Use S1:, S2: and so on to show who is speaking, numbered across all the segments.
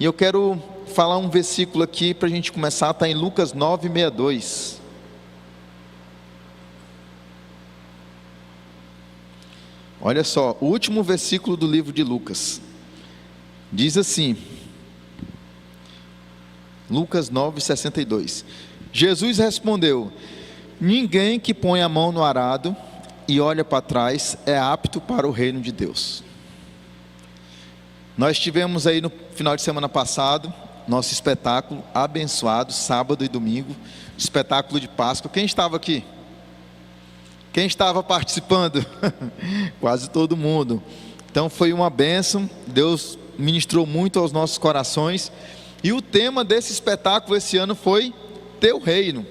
S1: E eu quero falar um versículo aqui para a gente começar, está em Lucas 9:62. Olha só, o último versículo do livro de Lucas. Diz assim, Lucas 9:62. Jesus respondeu: ninguém que põe a mão no arado e olha para trás é apto para o reino de Deus. Nós tivemos aí no final de semana passado nosso espetáculo abençoado, sábado e domingo, espetáculo de Páscoa. Quem estava aqui? Quem estava participando? Quase todo mundo. Então foi uma bênção, Deus ministrou muito aos nossos corações. E o tema desse espetáculo esse ano foi Teu Reino.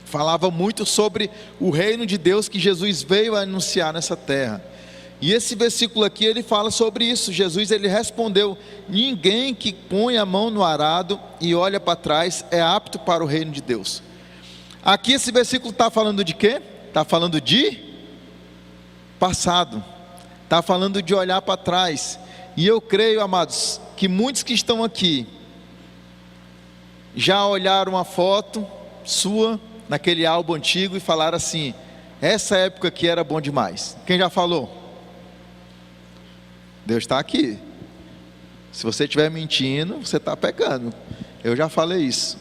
S1: Falava muito sobre o reino de Deus que Jesus veio a anunciar nessa terra. E esse versículo aqui, ele fala sobre isso. Jesus, ele respondeu: ninguém que põe a mão no arado e olha para trás é apto para o reino de Deus. Aqui esse versículo está falando de quê? Está falando de passado. Está falando de olhar para trás. E eu creio, amados, que muitos que estão aqui já olharam uma foto sua naquele álbum antigo e falaram assim: essa época aqui era bom demais. Quem já falou? Deus está aqui. Se você estiver mentindo, você está pecando. Eu já falei isso.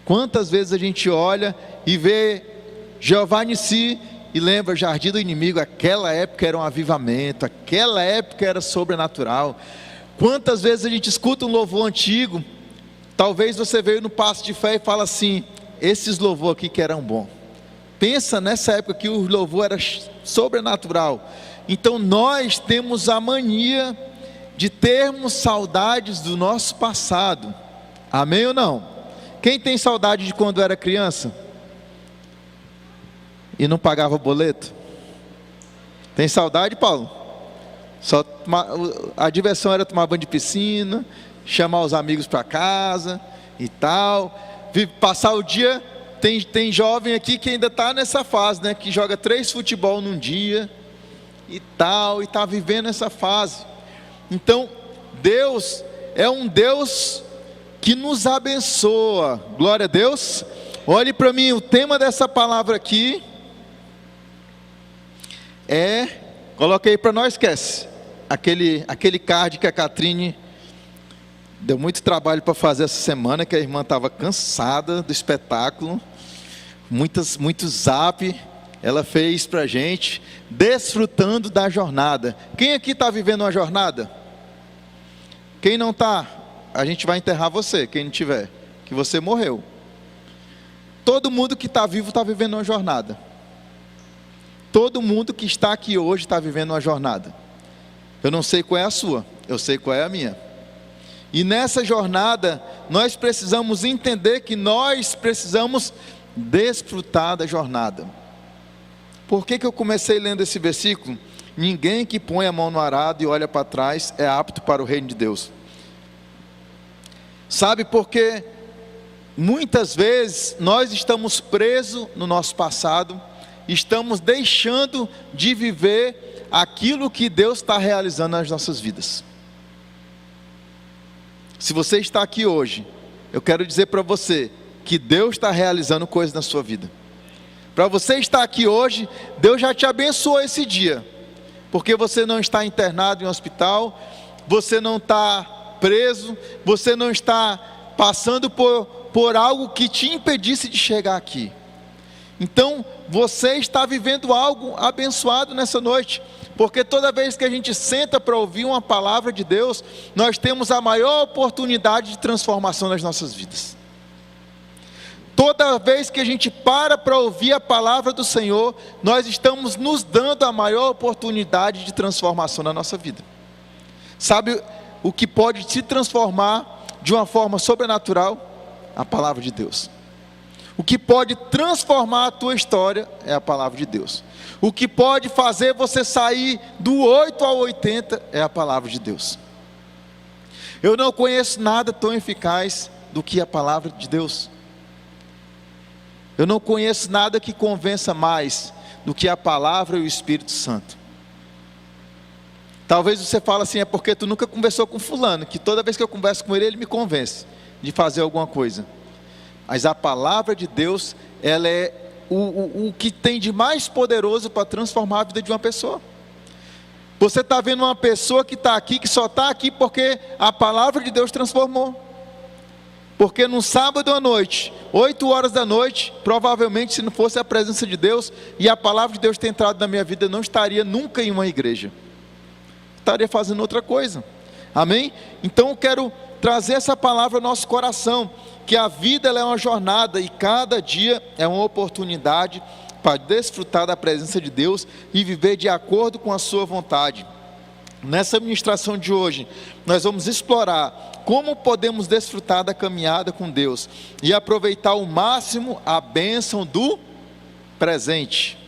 S1: Quantas vezes a gente olha e vê Jeová Nissi e lembra Jardim do Inimigo? Aquela época era um avivamento, aquela época era sobrenatural. Quantas vezes a gente escuta um louvor antigo, talvez você veio no passo de fé e fala assim: esses louvor aqui que eram bons. Pensa nessa época que o louvor era sobrenatural. Então nós temos a mania de termos saudades do nosso passado. Amém ou não? Quem tem saudade de quando era criança e não pagava boleto? Tem saudade, Paulo? A diversão era tomar banho de piscina, chamar os amigos para casa e tal, passar o dia. Tem jovem aqui que ainda está nessa fase, né? Que joga 3 futebol num dia e tal, e está vivendo essa fase. Então Deus é um Deus que nos abençoa. Glória a Deus. Olhe para mim, o tema dessa palavra aqui coloca aí para nós, esquece aquele card que a Catrine deu muito trabalho para fazer essa semana, que a irmã estava cansada do espetáculo, muito zap ela fez para a gente, desfrutando da jornada. Quem aqui está vivendo uma jornada? Quem não está, a gente vai enterrar você. Quem não tiver, que você morreu. Todo mundo que está vivo está vivendo uma jornada. Todo mundo que está aqui hoje está vivendo uma jornada. Eu não sei qual é a sua, eu sei qual é a minha. E nessa jornada, nós precisamos entender que nós precisamos desfrutar da jornada. Por que eu comecei lendo esse versículo? Ninguém que põe a mão no arado e olha para trás é apto para o reino de Deus. Sabe por quê? Muitas vezes nós estamos presos no nosso passado, estamos deixando de viver aquilo que Deus está realizando nas nossas vidas. Se você está aqui hoje, eu quero dizer para você que Deus está realizando coisas na sua vida. Para você estar aqui hoje, Deus já te abençoou esse dia, porque você não está internado em um hospital, você não está preso, você não está passando por algo que te impedisse de chegar aqui. Então você está vivendo algo abençoado nessa noite, porque toda vez que a gente senta para ouvir uma palavra de Deus, nós temos a maior oportunidade de transformação nas nossas vidas. Toda vez que a gente para ouvir a palavra do Senhor, nós estamos nos dando a maior oportunidade de transformação na nossa vida. Sabe o que pode te transformar de uma forma sobrenatural? A palavra de Deus. O que pode transformar a tua história é a palavra de Deus. O que pode fazer você sair do 8 ao 80 é a palavra de Deus. Eu não conheço nada tão eficaz do que a palavra de Deus. Eu não conheço nada que convença mais do que a palavra e o Espírito Santo. Talvez você fale assim, é porque tu nunca conversou com fulano, que toda vez que eu converso com ele, ele me convence de fazer alguma coisa. Mas a palavra de Deus, ela é o que tem de mais poderoso para transformar a vida de uma pessoa. Você está vendo uma pessoa que está aqui, que só está aqui porque a palavra de Deus transformou. Porque no sábado à noite, 8 horas da noite, provavelmente se não fosse a presença de Deus e a palavra de Deus ter entrado na minha vida, eu não estaria nunca em uma igreja. Estaria fazendo outra coisa. Amém? Então eu quero trazer essa palavra ao nosso coração, que a vida ela é uma jornada e cada dia é uma oportunidade para desfrutar da presença de Deus e viver de acordo com a sua vontade. Nessa ministração de hoje, nós vamos explorar como podemos desfrutar da caminhada com Deus e aproveitar ao máximo a bênção do presente.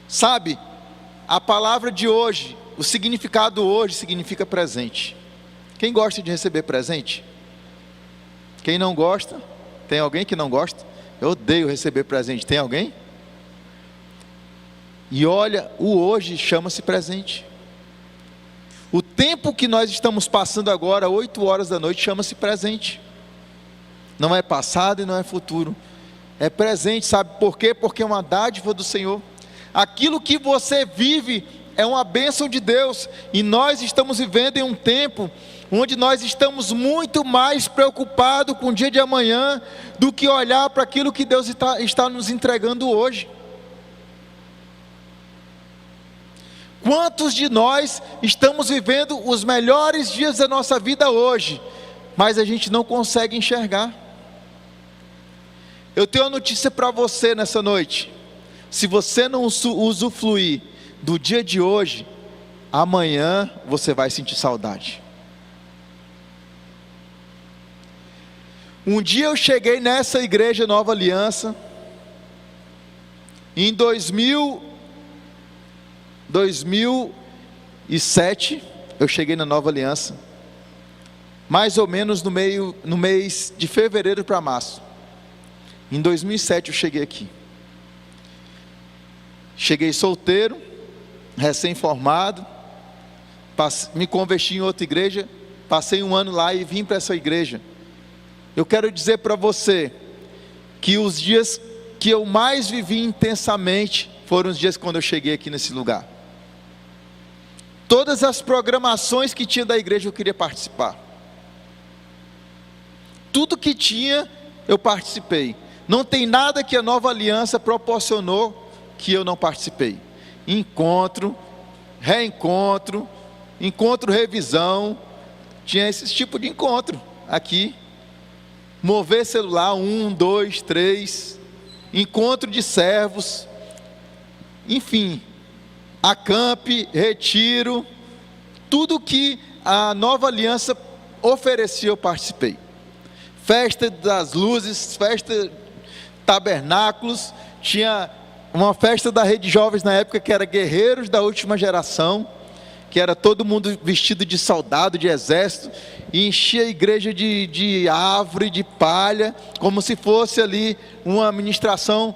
S1: Sabe, a palavra de hoje, o significado hoje significa presente. Quem gosta de receber presente? Quem não gosta? Tem alguém que não gosta? Eu odeio receber presente. Tem alguém? E olha, o hoje chama-se presente. O tempo que nós estamos passando agora, 8 horas da noite, chama-se presente. Não é passado e não é futuro. É presente, sabe por quê? Porque é uma dádiva do Senhor. Aquilo que você vive é uma bênção de Deus. E nós estamos vivendo em um tempo onde nós estamos muito mais preocupados com o dia de amanhã do que olhar para aquilo que Deus está nos entregando hoje. Quantos de nós estamos vivendo os melhores dias da nossa vida hoje, mas a gente não consegue enxergar? Eu tenho uma notícia para você nessa noite. Se você não usufruir do dia de hoje, amanhã você vai sentir saudade. Um dia eu cheguei nessa igreja Nova Aliança, em 2007, eu cheguei na Nova Aliança, mais ou menos no mês de fevereiro para março. Em 2007 eu cheguei aqui. Cheguei solteiro, recém-formado, me converti em outra igreja, passei um ano lá e vim para essa igreja. Eu quero dizer para você que os dias que eu mais vivi intensamente foram os dias quando eu cheguei aqui nesse lugar. Todas as programações que tinha da igreja eu queria participar. Tudo que tinha eu participei. Não tem nada que a Nova Aliança proporcionou que eu não participei. Encontro, reencontro, encontro revisão, tinha esse tipo de encontro aqui. Mover celular, 1, 2, 3, encontro de servos, enfim, acampe, retiro, tudo que a Nova Aliança oferecia eu participei. Festa das luzes, festa tabernáculos, tinha uma festa da Rede Jovens na época que era Guerreiros da Última Geração, que era todo mundo vestido de soldado, de exército, e enchia a igreja de árvore, de palha, como se fosse ali uma administração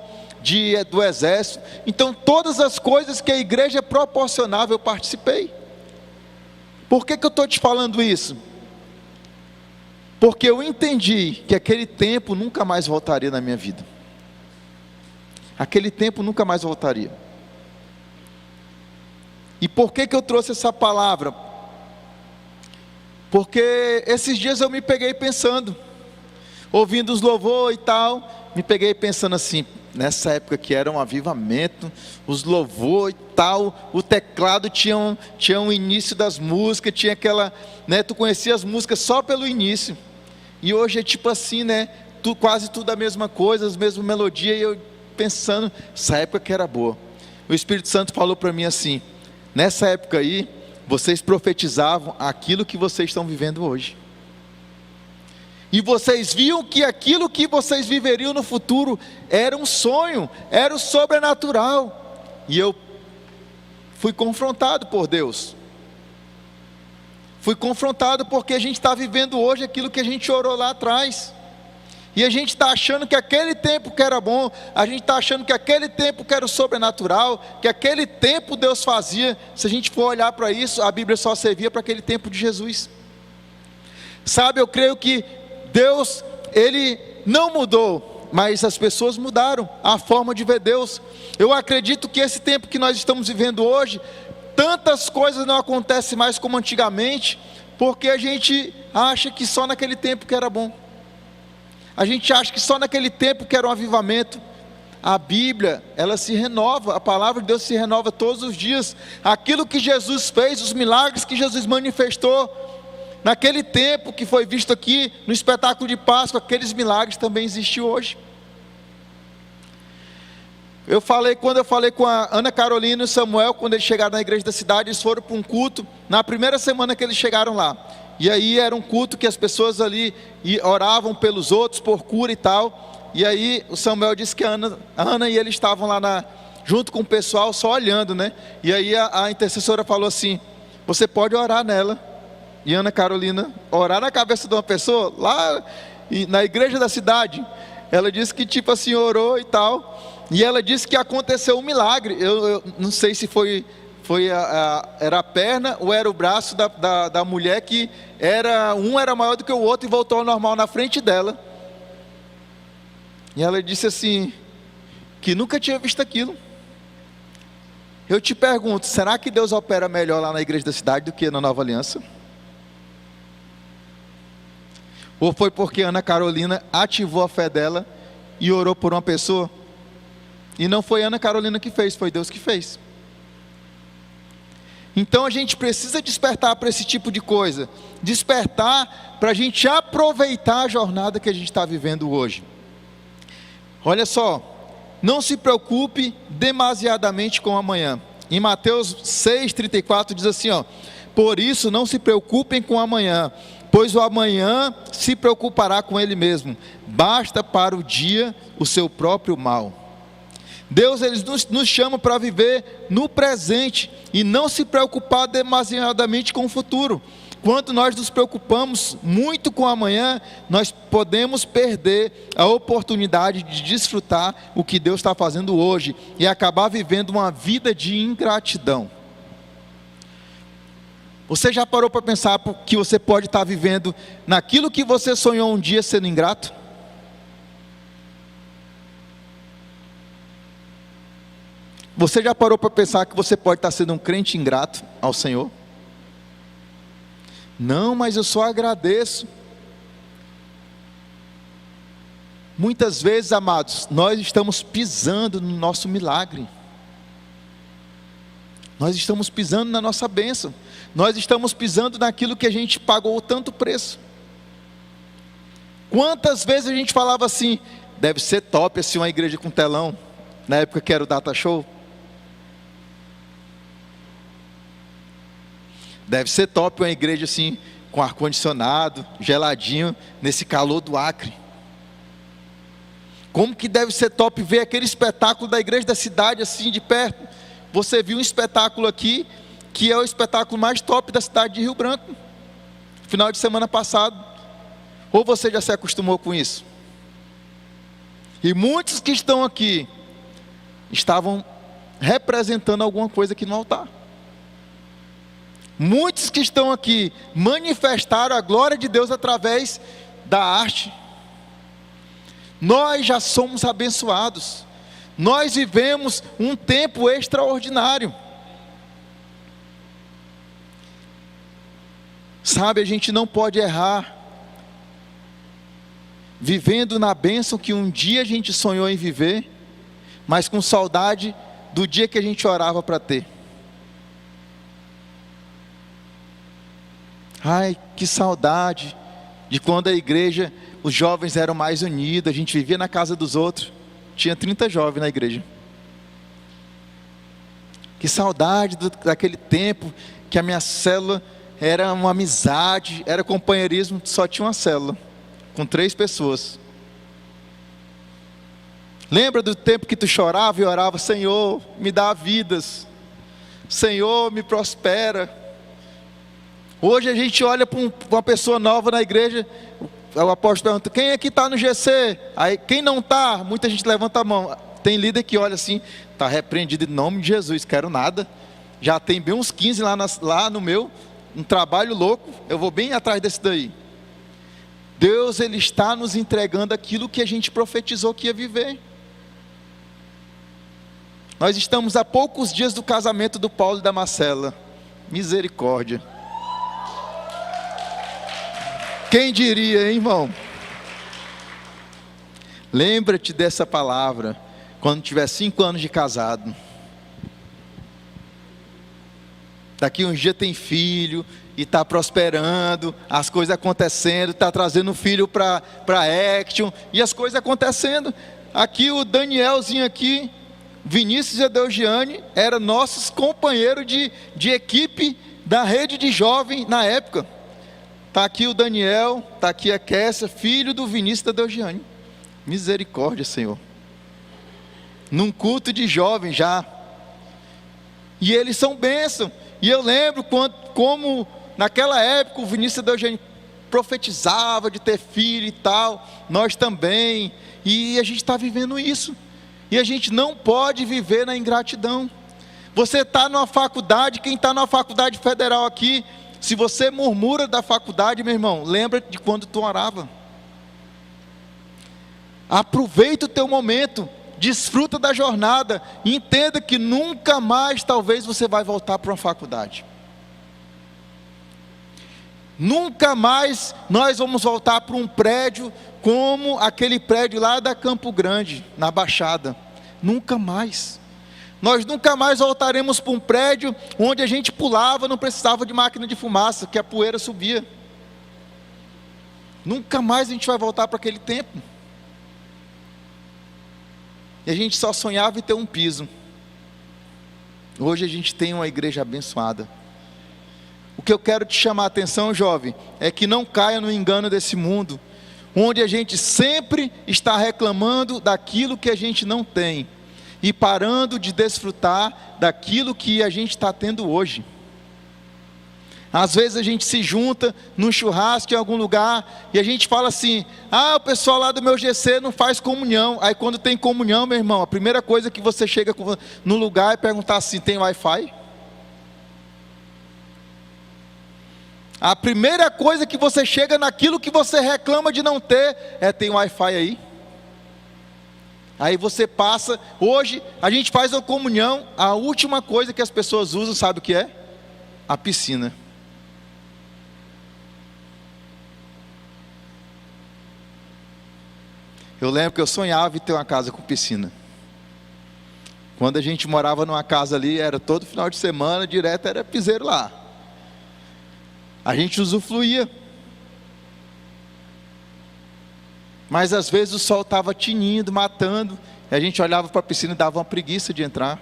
S1: do exército. Então todas as coisas que a igreja proporcionava eu participei. Por que eu estou te falando isso? Porque eu entendi que aquele tempo nunca mais voltaria na minha vida. Aquele tempo nunca mais voltaria. E por que eu trouxe essa palavra? Porque esses dias eu me peguei pensando, ouvindo os louvores e tal, me peguei pensando assim, nessa época que era um avivamento, os louvores e tal, o teclado tinha um início das músicas, tinha aquela, né, tu conhecia as músicas só pelo início, e hoje é tipo assim, né, quase tudo a mesma coisa, as mesmas melodias, e eu pensando, essa época que era boa. O Espírito Santo falou para mim assim, nessa época aí, vocês profetizavam aquilo que vocês estão vivendo hoje. E vocês viam que aquilo que vocês viveriam no futuro era um sonho, era o sobrenatural. E eu fui confrontado por Deus. Fui confrontado porque a gente está vivendo hoje aquilo que a gente orou lá atrás. E a gente está achando que aquele tempo que era bom, a gente está achando que aquele tempo que era o sobrenatural, que aquele tempo Deus fazia. Se a gente for olhar para isso, a Bíblia só servia para aquele tempo de Jesus. Sabe, eu creio que Deus, Ele não mudou, mas as pessoas mudaram a forma de ver Deus. Eu acredito que esse tempo que nós estamos vivendo hoje, tantas coisas não acontecem mais como antigamente, porque a gente acha que só naquele tempo que era bom. A gente acha que só naquele tempo que era um avivamento. A Bíblia, ela se renova, a palavra de Deus se renova todos os dias. Aquilo que Jesus fez, os milagres que Jesus manifestou, naquele tempo que foi visto aqui no espetáculo de Páscoa, aqueles milagres também existem hoje. Quando eu falei com a Ana Carolina e o Samuel, quando eles chegaram na igreja da cidade, eles foram para um culto, na primeira semana que eles chegaram lá. E aí era um culto que as pessoas ali oravam pelos outros, por cura e tal. E aí o Samuel disse que a Ana e ele estavam lá junto com o pessoal, só olhando, né? E aí a intercessora falou assim: você pode orar nela. E Ana Carolina, orar na cabeça de uma pessoa, lá na igreja da cidade. Ela disse que tipo assim, orou e tal. E ela disse que aconteceu um milagre. Eu não sei se era a perna ou era o braço da mulher, que um era maior do que o outro e voltou ao normal na frente dela. E ela disse assim, que nunca tinha visto aquilo. Eu te pergunto, será que Deus opera melhor lá na igreja da cidade do que na Nova Aliança? Ou foi porque Ana Carolina ativou a fé dela e orou por uma pessoa? E não foi Ana Carolina que fez, foi Deus que fez. Então a gente precisa despertar para esse tipo de coisa. Despertar para a gente aproveitar a jornada que a gente está vivendo hoje. Olha só, não se preocupe demasiadamente com o amanhã. Em Mateus 6,34 diz assim, ó: por isso não se preocupem com o amanhã, pois o amanhã se preocupará com ele mesmo. Basta para o dia o seu próprio mal. Deus, ele nos chama para viver no presente e não se preocupar demasiadamente com o futuro. Quando nós nos preocupamos muito com o amanhã, nós podemos perder a oportunidade de desfrutar o que Deus está fazendo hoje e acabar vivendo uma vida de ingratidão. Você já parou para pensar que você pode estar vivendo naquilo que você sonhou um dia sendo ingrato? Você já parou para pensar que você pode estar sendo um crente ingrato ao Senhor? Não, mas eu só agradeço. Muitas vezes, amados, nós estamos pisando no nosso milagre. Nós estamos pisando na nossa bênção. Nós estamos pisando naquilo que a gente pagou tanto preço. Quantas vezes a gente falava assim: deve ser top assim uma igreja com telão, na época que era o Data Show. Deve ser top uma igreja assim, com ar-condicionado, geladinho, nesse calor do Acre. Como que deve ser top ver aquele espetáculo da igreja da cidade assim de perto. Você viu um espetáculo aqui, que é o espetáculo mais top da cidade de Rio Branco, final de semana passado. Ou você já se acostumou com isso? E muitos que estão aqui, estavam representando alguma coisa aqui no altar. Muitos que estão aqui manifestaram a glória de Deus através da arte. Nós já somos abençoados. Nós vivemos um tempo extraordinário. Sabe, a gente não pode errar vivendo na bênção que um dia a gente sonhou em viver, mas com saudade do dia que a gente orava para ter. Ai, que saudade de quando a igreja, os jovens eram mais unidos, a gente vivia na casa dos outros. Tinha 30 jovens na igreja. Que saudade daquele tempo que a minha célula era uma amizade, era companheirismo, só tinha uma célula, com 3 pessoas. Lembra do tempo que tu chorava e orava: Senhor, me dá vidas, Senhor, me prospera. Hoje a gente olha para uma pessoa nova na igreja, o apóstolo pergunta, quem aqui está no GC? Aí quem não está, muita gente levanta a mão. Tem líder que olha assim, está repreendido em nome de Jesus, quero nada. Já tem bem uns 15 lá no meu, um trabalho louco, eu vou bem atrás desse daí. Deus, Ele está nos entregando aquilo que a gente profetizou que ia viver. Nós estamos a poucos dias do casamento do Paulo e da Marcela. Misericórdia. Quem diria, hein, irmão? Lembra-te dessa palavra quando tiver 5 anos de casado. Daqui uns dias tem filho e está prosperando, as coisas acontecendo, está trazendo filho para Action e as coisas acontecendo. Aqui o Danielzinho aqui, Vinícius e Adeugiane, eram nossos companheiros de equipe da rede de jovem na época. Está aqui o Daniel, está aqui a Kessia, filho do Vinícius e da Adeugiane. Misericórdia, Senhor. Num culto de jovem já. E eles são bênção. E eu lembro como naquela época o Vinícius e a Adeugiane profetizava de ter filho e tal. Nós também. E a gente está vivendo isso. E a gente não pode viver na ingratidão. Você está numa faculdade, quem está numa faculdade federal aqui, se você murmura da faculdade, meu irmão, lembra de quando tu orava. Aproveita o teu momento, desfruta da jornada, e entenda que nunca mais talvez você vai voltar para uma faculdade. Nunca mais nós vamos voltar para um prédio como aquele prédio lá da Campo Grande, na Baixada. Nunca mais. Nós nunca mais voltaremos para um prédio onde a gente pulava, não precisava de máquina de fumaça, que a poeira subia. Nunca mais a gente vai voltar para aquele tempo. E a gente só sonhava em ter um piso. Hoje a gente tem uma igreja abençoada. O que eu quero te chamar a atenção, jovem, é que não caia no engano desse mundo, onde a gente sempre está reclamando daquilo que a gente não tem, e parando de desfrutar daquilo que a gente está tendo hoje. Às vezes a gente se junta num churrasco em algum lugar, e a gente fala assim, o pessoal lá do meu GC não faz comunhão. Aí quando tem comunhão, meu irmão, a primeira coisa que você chega no lugar é perguntar assim, tem Wi-Fi? A primeira coisa que você chega naquilo que você reclama de não ter, tem Wi-Fi aí? Aí você passa, hoje a gente faz a comunhão, a última coisa que as pessoas usam, sabe o que é? A piscina. Eu lembro que eu sonhava em ter uma casa com piscina. Quando a gente morava numa casa ali, era todo final de semana, direto era piseiro lá. A gente usufruía. Mas às vezes o sol estava tinindo, matando, e a gente olhava para a piscina e dava uma preguiça de entrar.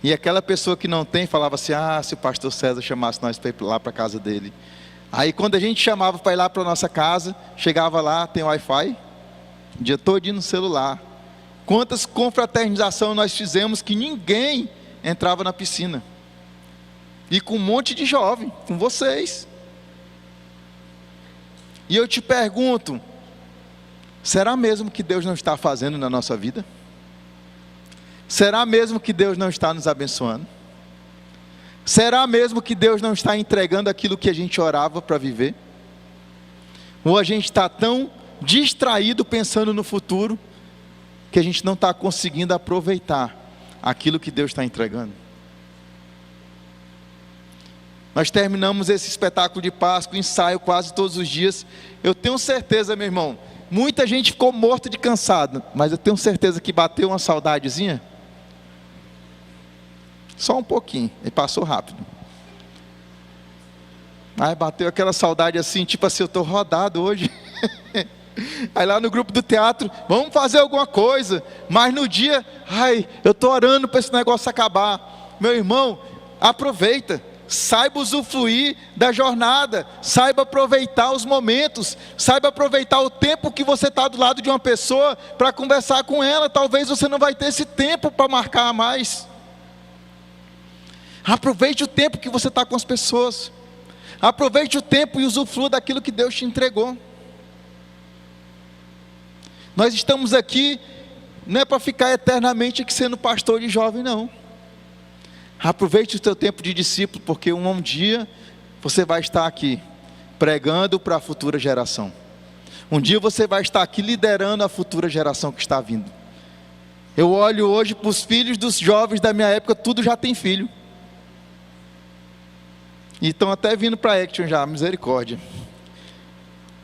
S1: E aquela pessoa que não tem, falava assim, se o pastor César chamasse nós para ir lá para a casa dele. Aí quando a gente chamava para ir lá para a nossa casa, chegava lá, tem Wi-Fi, o dia todinho no celular. Quantas confraternizações nós fizemos que ninguém entrava na piscina. E com um monte de jovem, com vocês. E eu te pergunto, será mesmo que Deus não está fazendo na nossa vida? Será mesmo que Deus não está nos abençoando? Será mesmo que Deus não está entregando aquilo que a gente orava para viver? Ou a gente está tão distraído pensando no futuro, que a gente não está conseguindo aproveitar aquilo que Deus está entregando? Nós terminamos esse espetáculo de Páscoa, ensaio quase todos os dias. Eu tenho certeza, meu irmão, muita gente ficou morto de cansado, mas eu tenho certeza que bateu uma saudadezinha. Só um pouquinho, e passou rápido. Aí bateu aquela saudade assim, tipo assim, eu estou rodado hoje. Aí lá no grupo do teatro, vamos fazer alguma coisa. Mas no dia, eu estou orando para esse negócio acabar. Meu irmão, aproveita. Saiba usufruir da jornada, saiba aproveitar os momentos, saiba aproveitar o tempo que você está do lado de uma pessoa para conversar com ela. Talvez você não vai ter esse tempo para marcar mais. Aproveite o tempo que você está com as pessoas. Aproveite o tempo e usufrua daquilo que Deus te entregou. Nós estamos aqui, não é para ficar eternamente aqui sendo pastor de jovem, não. Aproveite o seu tempo de discípulo, porque um dia você vai estar aqui, pregando para a futura geração. Um dia você vai estar aqui liderando a futura geração que está vindo. Eu olho hoje para os filhos dos jovens da minha época, tudo já tem filho. E estão até vindo para a Action já, misericórdia.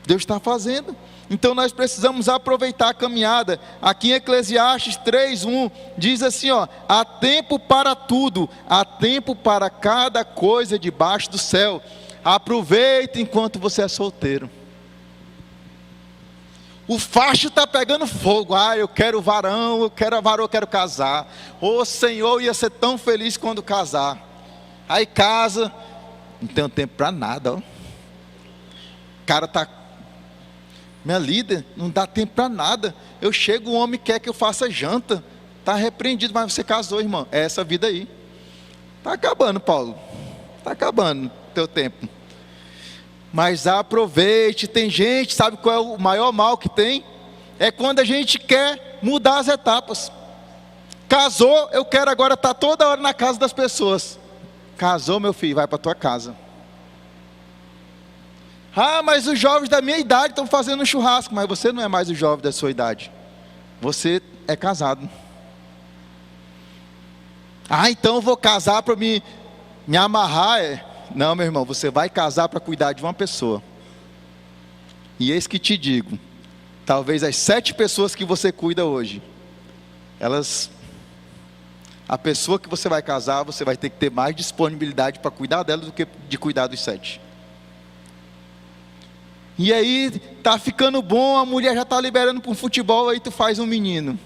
S1: Deus está fazendo. Então nós precisamos aproveitar a caminhada. Aqui em Eclesiastes 3:1 diz assim, ó: há tempo para tudo, há tempo para cada coisa debaixo do céu. Aproveite enquanto você é solteiro. O facho está pegando fogo. Eu quero varão, eu quero casar. Ô Senhor, ia ser tão feliz quando casar. Aí casa, não tenho tempo para nada, ó. O cara está... Minha líder, não dá tempo para nada. Eu chego, o homem quer que eu faça janta. Está repreendido, mas você casou, irmão. É essa vida aí. Está acabando, Paulo. Está acabando o teu tempo. Mas aproveite. Tem gente, sabe qual é o maior mal que tem? É quando a gente quer mudar as etapas. Casou, eu quero agora estar toda hora na casa das pessoas. Casou, meu filho, vai para a tua casa. Mas os jovens da minha idade estão fazendo um churrasco. Mas você não é mais o jovem da sua idade. Você é casado. Então eu vou casar para me amarrar. Não, meu irmão, você vai casar para cuidar de uma pessoa. E eis que te digo, talvez as 7 pessoas que você cuida hoje, a pessoa que você vai casar, você vai ter que ter mais disponibilidade para cuidar dela do que de cuidar dos 7. E aí, tá ficando bom, a mulher já está liberando para um futebol, aí tu faz um menino.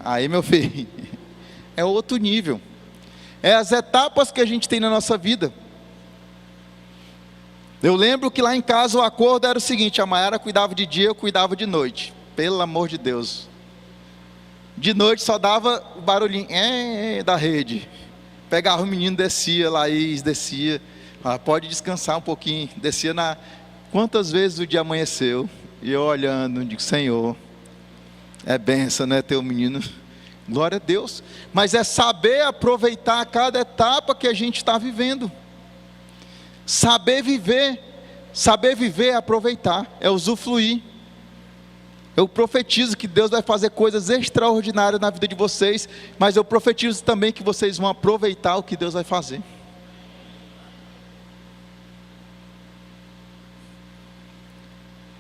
S1: Aí, meu filho, é outro nível. É as etapas que a gente tem na nossa vida. Eu lembro que lá em casa o acordo era o seguinte: a Mayara cuidava de dia, eu cuidava de noite. Pelo amor de Deus. De noite só dava o barulhinho da rede. Pegava o menino, descia, Laís descia. Pode descansar um pouquinho. Descia quantas vezes o dia amanheceu? E eu olhando, digo: Senhor, é bênção, né, teu menino. Glória a Deus. Mas é saber aproveitar cada etapa que a gente está vivendo. Saber viver é aproveitar, é usufruir. Eu profetizo que Deus vai fazer coisas extraordinárias na vida de vocês, mas eu profetizo também que vocês vão aproveitar o que Deus vai fazer.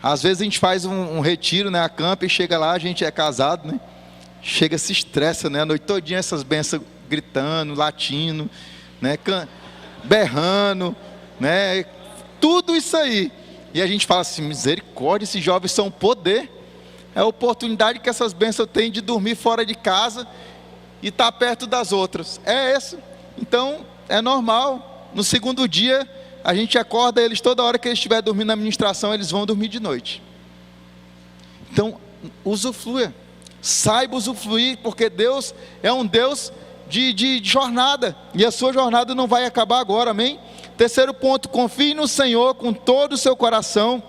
S1: Às vezes a gente faz um retiro, né, acampa, e chega lá, a gente é casado, né? Chega, se estressa, né? A noite todinha essas bênçãos gritando, latindo, né? Berrando, né? Tudo isso aí. E a gente fala assim: misericórdia, esses jovens são poder. É a oportunidade que essas bênçãos têm de dormir fora de casa e estar perto das outras. É essa. Então, é normal. No segundo dia, a gente acorda eles, toda hora que eles estiverem dormindo na administração, eles vão dormir de noite. Então, usufrua. Saiba usufruir, porque Deus é um Deus de jornada, e a sua jornada não vai acabar agora, amém? Terceiro ponto: confie no Senhor com todo o seu coração,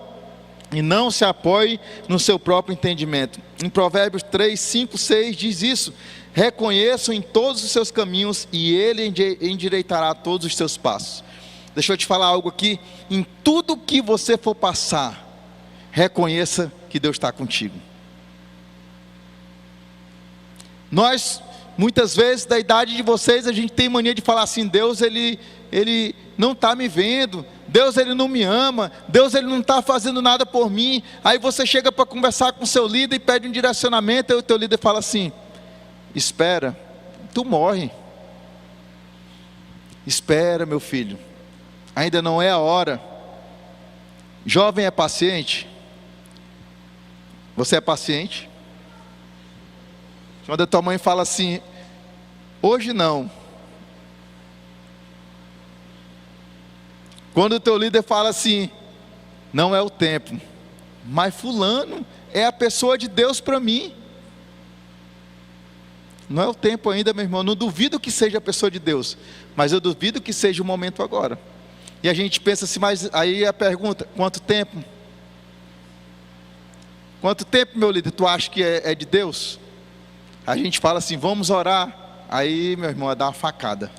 S1: e não se apoie no seu próprio entendimento. Em Provérbios 3, 5, 6 diz isso: reconheça em todos os seus caminhos, e Ele endireitará todos os seus passos. Deixa eu te falar algo aqui: em tudo que você for passar, reconheça que Deus está contigo. Nós, muitas vezes, da idade de vocês, a gente tem mania de falar assim: Deus, Ele não está me vendo, Deus, Ele não me ama, Deus, Ele não está fazendo nada por mim. Aí você chega para conversar com o seu líder e pede um direcionamento, e o teu líder fala assim: espera, tu morre. Espera, meu filho, ainda não é a hora. Jovem é paciente? Você é paciente? Quando a tua mãe fala assim: hoje não. Quando o teu líder fala assim: não é o tempo. Mas fulano é a pessoa de Deus para mim. Não é o tempo ainda, meu irmão. Não duvido que seja a pessoa de Deus, mas eu duvido que seja o momento agora. E a gente pensa assim, mas aí a pergunta, quanto tempo? Quanto tempo, meu líder, tu acha que é de Deus? A gente fala assim, vamos orar. Aí, meu irmão, é dar uma facada.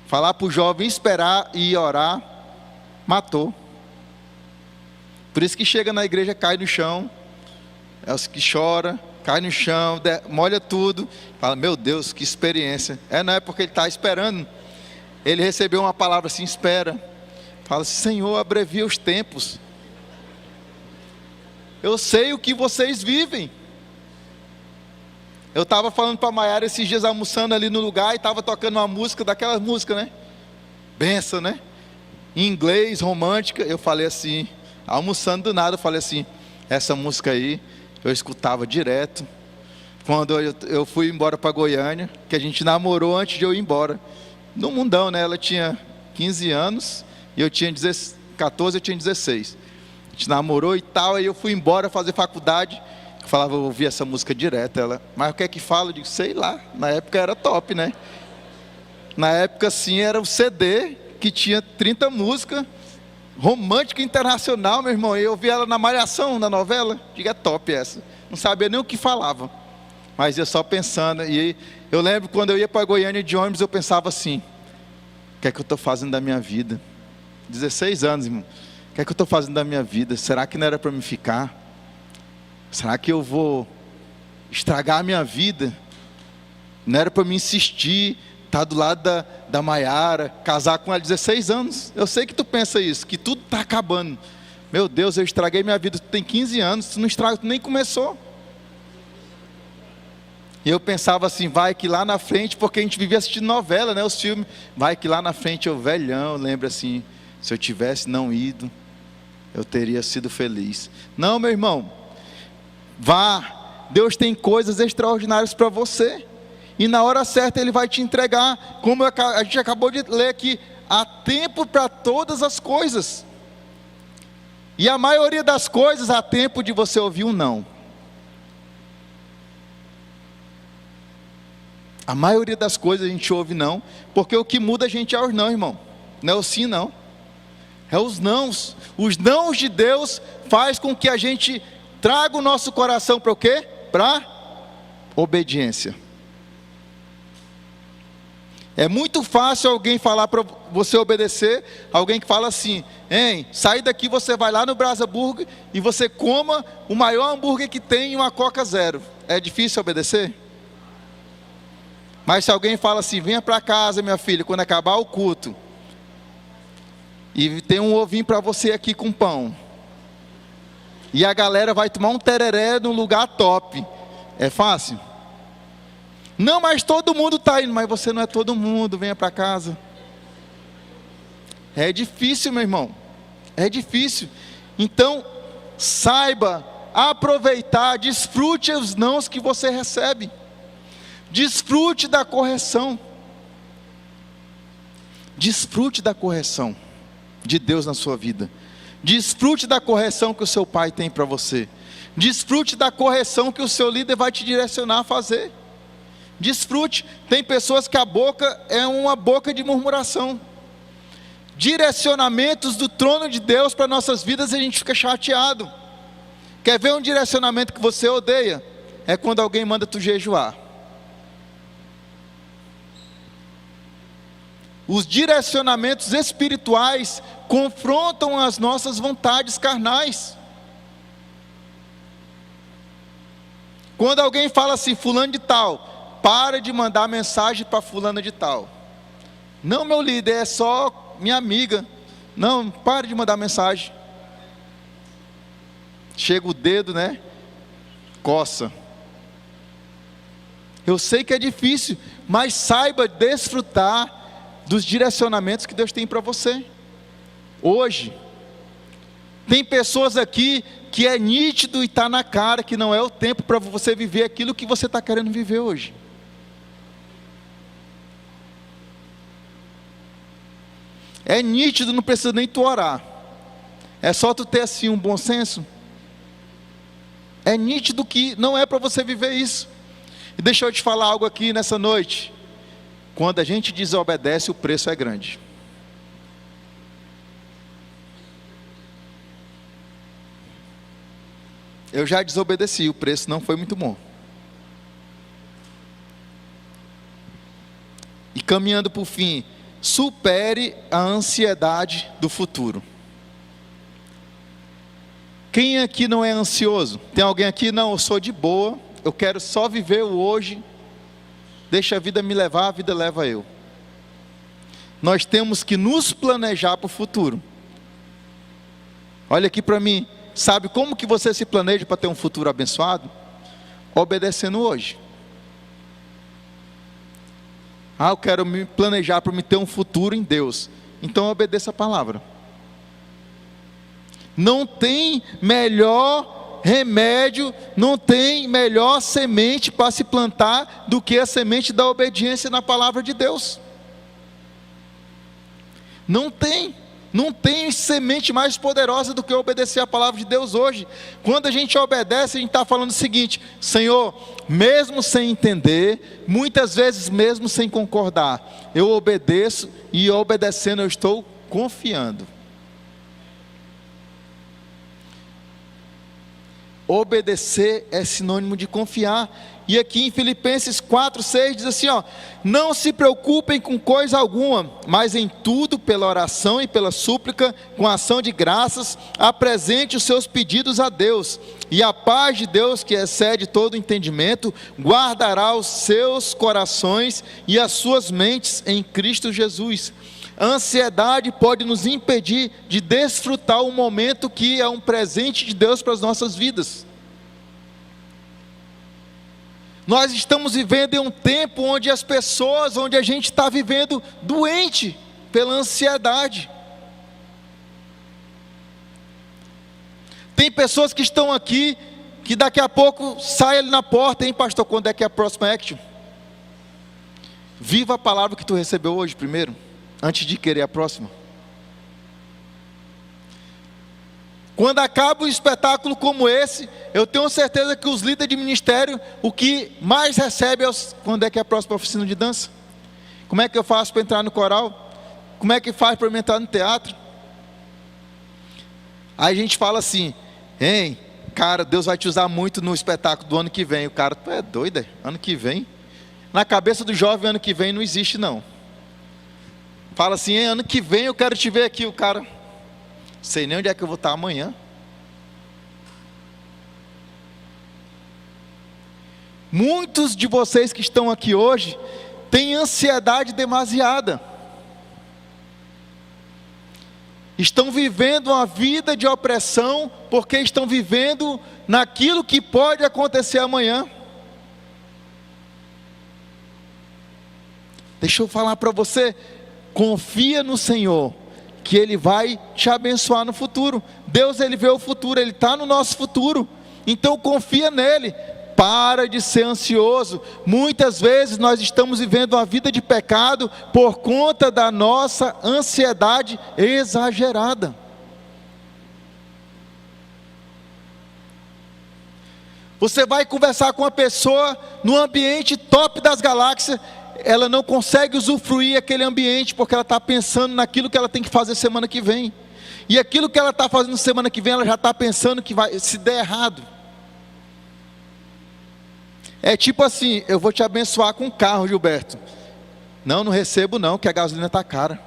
S1: Falar para o jovem esperar e orar, matou. Por isso que chega na igreja, cai no chão, é os que chora, cai no chão, molha tudo, fala, meu Deus, que experiência. Não é porque ele está esperando. Ele recebeu uma palavra assim, espera. Fala assim, Senhor, abrevia os tempos. Eu sei o que vocês vivem. Eu estava falando para a Maiara esses dias, almoçando ali no lugar, e estava tocando uma música, daquela música, né? Benção, né? Em inglês, romântica. Eu falei assim, almoçando do nada, eu falei assim, essa música aí, eu escutava direto. Quando eu fui embora para Goiânia, que a gente namorou antes de eu ir embora. No mundão, né? Ela tinha 15 anos, e eu tinha 14, eu tinha 16. A gente namorou e tal, aí eu fui embora fazer faculdade. Eu falava, eu ouvia essa música direto. Ela, mas o que é que fala? Eu digo, sei lá, na época era top, né? Na época, sim, era o CD que tinha 30 músicas, romântica internacional, meu irmão. Eu ouvi ela na Malhação, na novela. Digo, é top essa. Não sabia nem o que falava, mas eu só pensando. E eu lembro quando eu ia para Goiânia de ônibus, eu pensava assim, o que é que eu estou fazendo da minha vida? 16 anos, irmão. O que é que eu estou fazendo da minha vida? Será que não era para me ficar? Será que eu vou estragar a minha vida? Não era para me insistir, estar do lado da Maiara, casar com ela 16 anos. Eu sei que tu pensa isso, que tudo está acabando. Meu Deus, eu estraguei minha vida. Tu tem 15 anos, tu não estraga, tu nem começou. E eu pensava assim, vai que lá na frente, porque a gente vivia assistindo novela, né, os filmes. Vai que lá na frente eu velhão, lembro assim, se eu tivesse não ido, eu teria sido feliz. Não, meu irmão, vá, Deus tem coisas extraordinárias para você, e na hora certa Ele vai te entregar, como a gente acabou de ler aqui, há tempo para todas as coisas, e a maioria das coisas há tempo de você ouvir um não. A maioria das coisas a gente ouve não, porque o que muda a gente é os não, irmão, não é o sim não. É os nãos. Os nãos de Deus faz com que a gente traga o nosso coração para o quê? Para obediência. É muito fácil alguém falar para você obedecer, alguém que fala assim, hein, sai daqui, você vai lá no Brasa Burger e você coma o maior hambúrguer que tem e uma Coca Zero. É difícil obedecer? Mas se alguém fala assim, venha para casa, minha filha, quando acabar o culto, e tem um ovinho para você aqui com pão, e a galera vai tomar um tereré num lugar top, é fácil? Não, mas todo mundo está indo. Mas você não é todo mundo, venha para casa. É difícil, meu irmão, é difícil. Então saiba aproveitar, desfrute os nãos que você recebe, desfrute da correção, desfrute da correção de Deus na sua vida, desfrute da correção que o seu pai tem para você, desfrute da correção que o seu líder vai te direcionar a fazer, desfrute. Tem pessoas que a boca é uma boca de murmuração, direcionamentos do trono de Deus para nossas vidas, e a gente fica chateado. Quer ver um direcionamento que você odeia? É quando alguém manda tu jejuar. Os direcionamentos espirituais confrontam as nossas vontades carnais. Quando alguém fala assim, fulano de tal, para de mandar mensagem para fulana de tal. Não, meu líder, é só minha amiga. Não, para de mandar mensagem. Chega o dedo, né? Coça. Eu sei que é difícil, mas saiba desfrutar dos direcionamentos que Deus tem para você. Hoje, tem pessoas aqui que é nítido e está na cara que não é o tempo para você viver aquilo que você está querendo viver hoje. É nítido, não precisa nem tu orar. É só tu ter assim um bom senso. É nítido que não é para você viver isso. E deixa eu te falar algo aqui nessa noite. Quando a gente desobedece, o preço é grande. Eu já desobedeci, o preço não foi muito bom. E caminhando para o fim, supere a ansiedade do futuro. Quem aqui não é ansioso? Tem alguém aqui? Não, eu sou de boa, eu quero só viver o hoje, deixa a vida me levar, a vida leva eu. Nós temos que nos planejar para o futuro. Olha aqui para mim, sabe como que você se planeja para ter um futuro abençoado? Obedecendo hoje. Eu quero me planejar para me ter um futuro em Deus. Então obedeça a palavra. Não tem melhor remédio, não tem melhor semente para se plantar do que a semente da obediência na palavra de Deus. Não tem semente mais poderosa do que obedecer a palavra de Deus hoje. Quando a gente obedece, a gente está falando o seguinte: Senhor, mesmo sem entender, muitas vezes mesmo sem concordar, eu obedeço, e obedecendo eu estou confiando. Obedecer é sinônimo de confiar. E aqui em Filipenses 4:6 diz assim, não se preocupem com coisa alguma, mas em tudo pela oração e pela súplica, com ação de graças, apresente os seus pedidos a Deus, e a paz de Deus, que excede todo entendimento, guardará os seus corações e as suas mentes em Cristo Jesus. A ansiedade pode nos impedir de desfrutar o momento que é um presente de Deus para as nossas vidas. Nós estamos vivendo em um tempo onde a gente está vivendo doente pela ansiedade. Tem pessoas que estão aqui, que daqui a pouco sai ali na porta, hein pastor, quando é que é a próxima action? Viva a palavra que tu recebeu hoje primeiro, antes de querer a próxima. Quando acaba um espetáculo como esse, eu tenho certeza que os líderes de ministério, o que mais recebe é quando é que é a próxima oficina de dança? Como é que eu faço para entrar no coral? Como é que faz para eu entrar no teatro? Aí a gente fala assim, hein, cara, Deus vai te usar muito no espetáculo do ano que vem. O cara, tu é doido, ano que vem? Na cabeça do jovem, ano que vem não existe não. Fala assim, ano que vem eu quero te ver aqui. O cara, sei nem onde é que eu vou estar amanhã. Muitos de vocês que estão aqui hoje têm ansiedade demasiada. Estão vivendo uma vida de opressão porque estão vivendo naquilo que pode acontecer amanhã. Deixa eu falar para você, confia no Senhor, que Ele vai te abençoar no futuro. Deus, Ele vê o futuro, Ele está no nosso futuro, então confia nele. Para de ser ansioso. Muitas vezes nós estamos vivendo uma vida de pecado por conta da nossa ansiedade exagerada. Você vai conversar com uma pessoa no ambiente top das galáxias, ela não consegue usufruir aquele ambiente porque ela está pensando naquilo que ela tem que fazer semana que vem. E aquilo que ela está fazendo semana que vem, ela já está pensando que vai se der errado. É tipo assim, eu vou te abençoar com um carro, Gilberto. Não recebo não, que a gasolina está cara.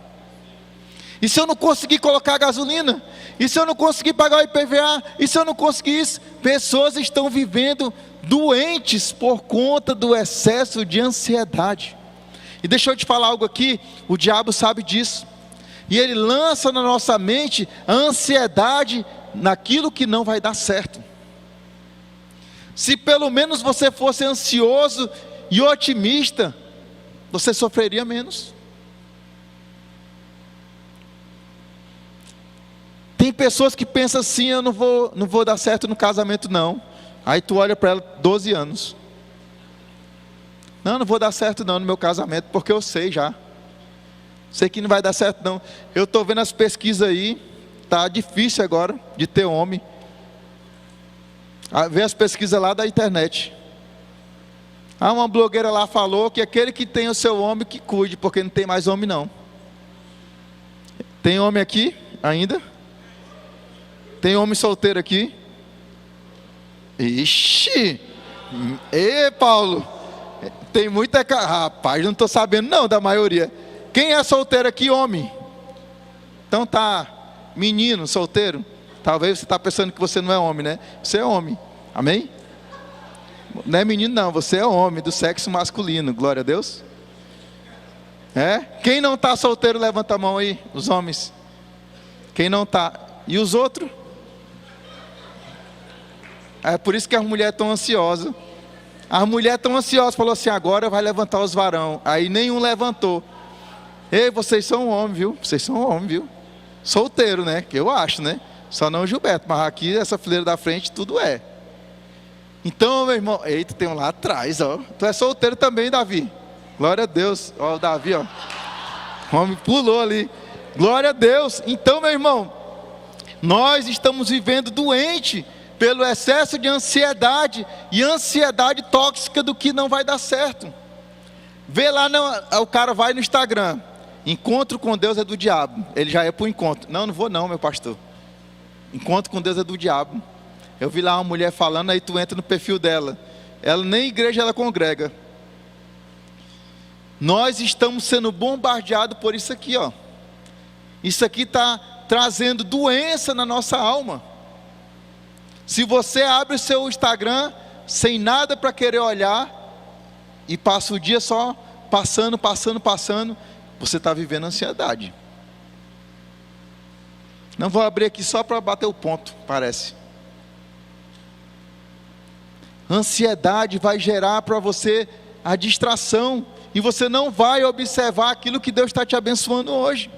S1: E se eu não conseguir colocar a gasolina? E se eu não conseguir pagar o IPVA? E se eu não conseguir isso? Pessoas estão vivendo doentes por conta do excesso de ansiedade. E deixa eu te falar algo aqui, o diabo sabe disso. E ele lança na nossa mente a ansiedade naquilo que não vai dar certo. Se pelo menos você fosse ansioso e otimista, você sofreria menos. Tem pessoas que pensam assim, eu não vou dar certo no casamento não. Aí tu olha para ela, 12 anos. Não vou dar certo não no meu casamento, porque eu sei já. Sei que não vai dar certo não. Eu estou vendo as pesquisas aí, tá difícil agora de ter homem. Vê as pesquisas lá da internet. Uma blogueira lá falou que aquele que tem o seu homem que cuide, porque não tem mais homem não. Tem homem aqui ainda? Tem homem solteiro aqui? Ixi! Ê, Paulo! Tem muita... Rapaz, não estou sabendo não da maioria. Quem é solteiro aqui, homem? Então tá, menino, solteiro. Talvez você está pensando que você não é homem, né? Você é homem, amém? Não é menino não, você é homem do sexo masculino, glória a Deus. Quem não está solteiro, levanta a mão aí, os homens. Quem não está? E os outros? É por isso que as mulheres estão ansiosas. As mulheres estão ansiosas, falou assim, agora vai levantar os varão. Aí nenhum levantou. Ei, vocês são homens, viu? Vocês são homens, viu? Solteiro, né? Que eu acho, né? Só não o Gilberto, mas aqui, essa fileira da frente, tudo é. Então, meu irmão, eita, tem um lá atrás, ó. Tu é solteiro também, Davi. Glória a Deus. Ó, o Davi, ó. O homem pulou ali. Glória a Deus. Então, meu irmão, nós estamos vivendo doente pelo excesso de ansiedade e ansiedade tóxica do que não vai dar certo. Vê lá, o cara vai no Instagram. Encontro com Deus é do diabo. Ele já é para o encontro. Não vou não, meu pastor. Encontro com Deus é do diabo. Eu vi lá uma mulher falando, aí tu entra no perfil dela. Ela nem igreja ela congrega. Nós estamos sendo bombardeados por isso aqui, ó. Isso aqui está trazendo doença na nossa alma. Se você abre o seu Instagram sem nada para querer olhar e passa o dia só passando, você está vivendo ansiedade. Não vou abrir aqui só para bater o ponto, parece. Ansiedade vai gerar para você a distração e você não vai observar aquilo que Deus está te abençoando hoje.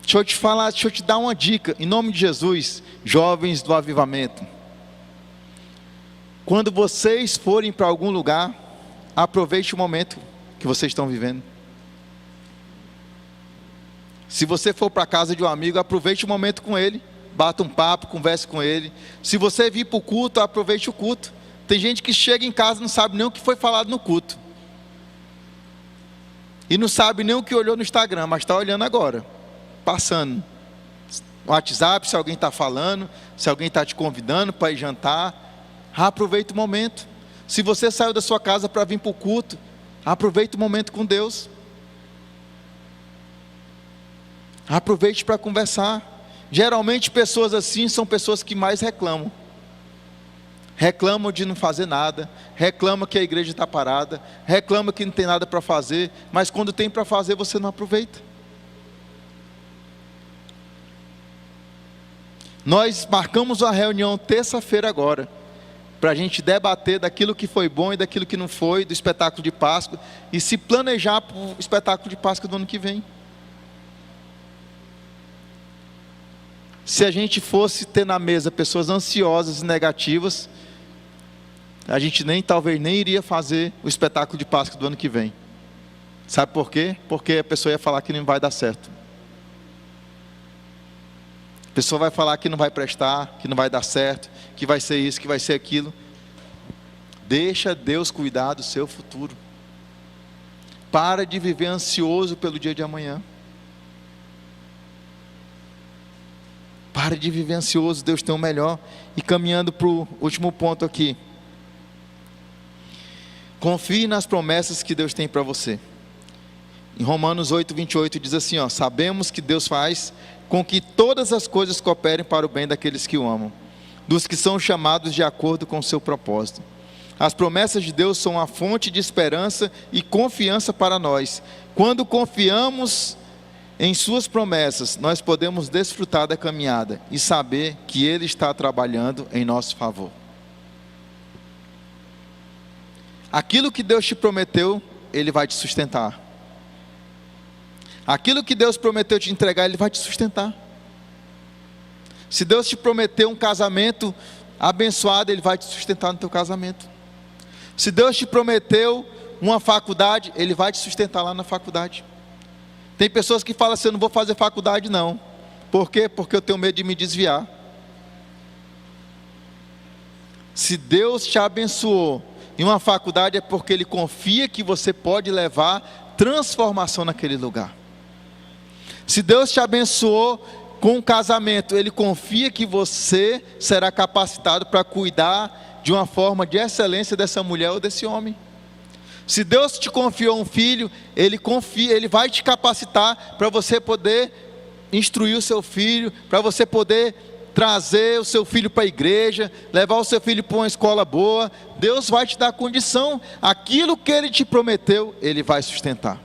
S1: Deixa eu te falar, deixa eu te dar uma dica, em nome de Jesus, jovens do avivamento. Quando vocês forem para algum lugar, aproveite o momento que vocês estão vivendo. Se você for para a casa de um amigo, aproveite o momento com ele, bata um papo, converse com ele. Se você vir para o culto, aproveite o culto. Tem gente que chega em casa e não sabe nem o que foi falado no culto. E não sabe nem o que olhou no Instagram, mas está olhando agora. Passando no WhatsApp, se alguém está falando, se alguém está te convidando para ir jantar, aproveita o momento. Se você saiu da sua casa para vir para o culto, aproveita o momento com Deus. Aproveite para conversar. Geralmente pessoas assim são pessoas que mais reclamam. Reclamam de não fazer nada, reclamam que a igreja está parada, reclamam que não tem nada para fazer, mas quando tem para fazer você não aproveita. Nós marcamos uma reunião terça-feira agora, para a gente debater daquilo que foi bom e daquilo que não foi, do espetáculo de Páscoa, e se planejar para o espetáculo de Páscoa do ano que vem. Se a gente fosse ter na mesa pessoas ansiosas e negativas, a gente talvez nem iria fazer o espetáculo de Páscoa do ano que vem. Sabe por quê? Porque a pessoa ia falar que não vai dar certo. A pessoa vai falar que não vai prestar, que não vai dar certo, que vai ser isso, que vai ser aquilo. Deixa Deus cuidar do seu futuro. Para de viver ansioso pelo dia de amanhã. Para de viver ansioso, Deus tem o melhor. E caminhando para o último ponto aqui. Confie nas promessas que Deus tem para você. Em Romanos 8:28 diz assim, ó: sabemos que Deus faz com que todas as coisas cooperem para o bem daqueles que o amam, dos que são chamados de acordo com o seu propósito. As promessas de Deus são a fonte de esperança e confiança para nós. Quando confiamos em suas promessas, nós podemos desfrutar da caminhada e saber que Ele está trabalhando em nosso favor. Aquilo que Deus te prometeu, Ele vai te sustentar. Aquilo que Deus prometeu te entregar, Ele vai te sustentar. Se Deus te prometeu um casamento abençoado, Ele vai te sustentar no teu casamento. Se Deus te prometeu uma faculdade, Ele vai te sustentar lá na faculdade. Tem pessoas que falam assim: eu não vou fazer faculdade não. Por quê? Porque eu tenho medo de me desviar. Se Deus te abençoou em uma faculdade, é porque Ele confia que você pode levar transformação naquele lugar. Se Deus te abençoou com um casamento, Ele confia que você será capacitado para cuidar de uma forma de excelência dessa mulher ou desse homem. Se Deus te confiou um filho, Ele vai te capacitar para você poder instruir o seu filho, para você poder trazer o seu filho para a igreja, levar o seu filho para uma escola boa. Deus vai te dar condição, aquilo que Ele te prometeu, Ele vai sustentar.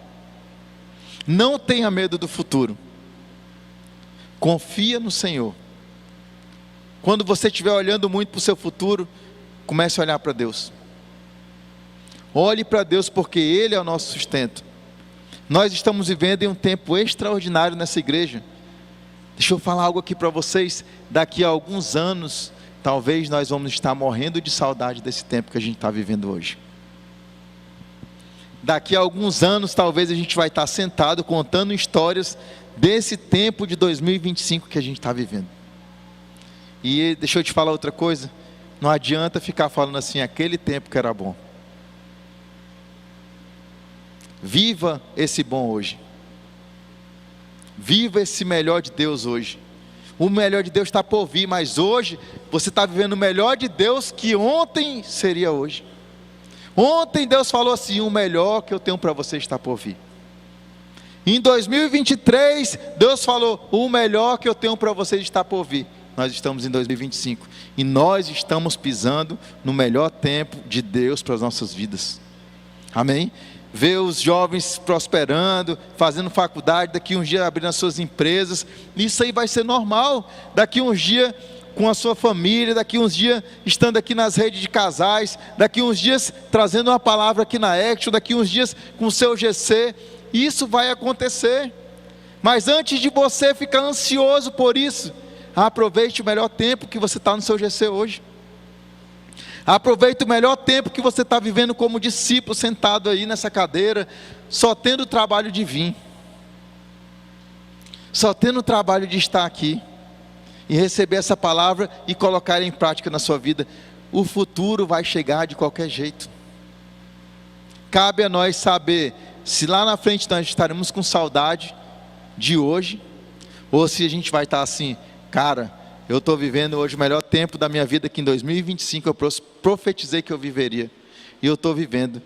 S1: Não tenha medo do futuro, confia no Senhor. Quando você estiver olhando muito para o seu futuro, comece a olhar para Deus. Olhe para Deus, porque Ele é o nosso sustento. Nós estamos vivendo em um tempo extraordinário nessa igreja. Deixa eu falar algo aqui para vocês. Daqui a alguns anos, talvez nós vamos estar morrendo de saudade desse tempo que a gente está vivendo hoje. Daqui a alguns anos, talvez a gente vai estar sentado contando histórias desse tempo de 2025 que a gente está vivendo. E deixa eu te falar outra coisa. Não adianta ficar falando assim, aquele tempo que era bom. Viva esse bom hoje. Viva esse melhor de Deus hoje. O melhor de Deus está por vir, mas hoje você está vivendo o melhor de Deus que ontem seria hoje. Ontem Deus falou assim, o melhor que eu tenho para você está por vir. Em 2023, Deus falou, o melhor que eu tenho para você está por vir. Nós estamos em 2025 e nós estamos pisando no melhor tempo de Deus para as nossas vidas. Amém? Ver os jovens prosperando, fazendo faculdade, daqui uns dias abrindo as suas empresas, isso aí vai ser normal, daqui uns dias com a sua família, daqui uns dias estando aqui nas redes de casais, daqui uns dias trazendo uma palavra aqui na Action, daqui uns dias com o seu GC, isso vai acontecer. Mas antes de você ficar ansioso por isso, aproveite o melhor tempo que você está no seu GC hoje. Aproveite o melhor tempo que você está vivendo como discípulo, sentado aí nessa cadeira, só tendo o trabalho de vir, só tendo o trabalho de estar aqui, e receber essa palavra e colocar em prática na sua vida. O futuro vai chegar de qualquer jeito. Cabe a nós saber, se lá na frente nós estaremos com saudade de hoje, ou se a gente vai estar assim, cara, eu estou vivendo hoje o melhor tempo da minha vida, que em 2025 eu profetizei que eu viveria, e eu estou vivendo.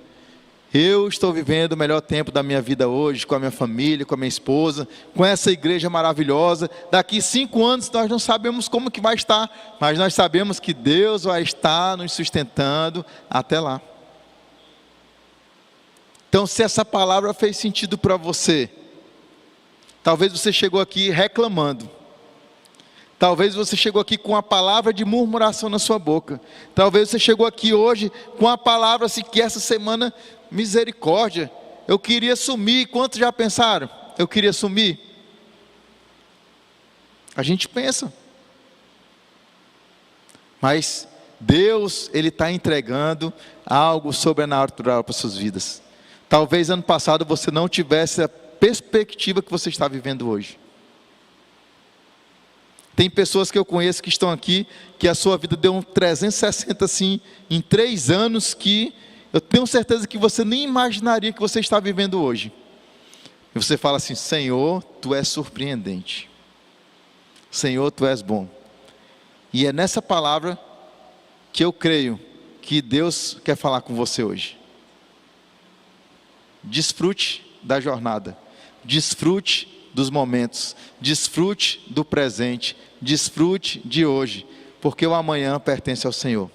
S1: Eu estou vivendo o melhor tempo da minha vida hoje, com a minha família, com a minha esposa, com essa igreja maravilhosa. Daqui 5 anos nós não sabemos como que vai estar, mas nós sabemos que Deus vai estar nos sustentando até lá. Então, se essa palavra fez sentido para você, talvez você chegou aqui reclamando, talvez você chegou aqui com a palavra de murmuração na sua boca, talvez você chegou aqui hoje com a palavra assim, que essa semana, misericórdia, eu queria sumir. Quantos já pensaram? Eu queria sumir. A gente pensa, mas Deus, Ele está entregando algo sobrenatural para suas vidas. Talvez ano passado você não tivesse a perspectiva que você está vivendo hoje. Tem pessoas que eu conheço que estão aqui, que a sua vida deu um 360 assim, em 3 anos, que eu tenho certeza que você nem imaginaria que você está vivendo hoje. E você fala assim, Senhor, Tu és surpreendente. Senhor, Tu és bom. E é nessa palavra que eu creio que Deus quer falar com você hoje. Desfrute da jornada. Desfrute dos momentos. Desfrute do presente. Desfrute de hoje. Porque o amanhã pertence ao Senhor.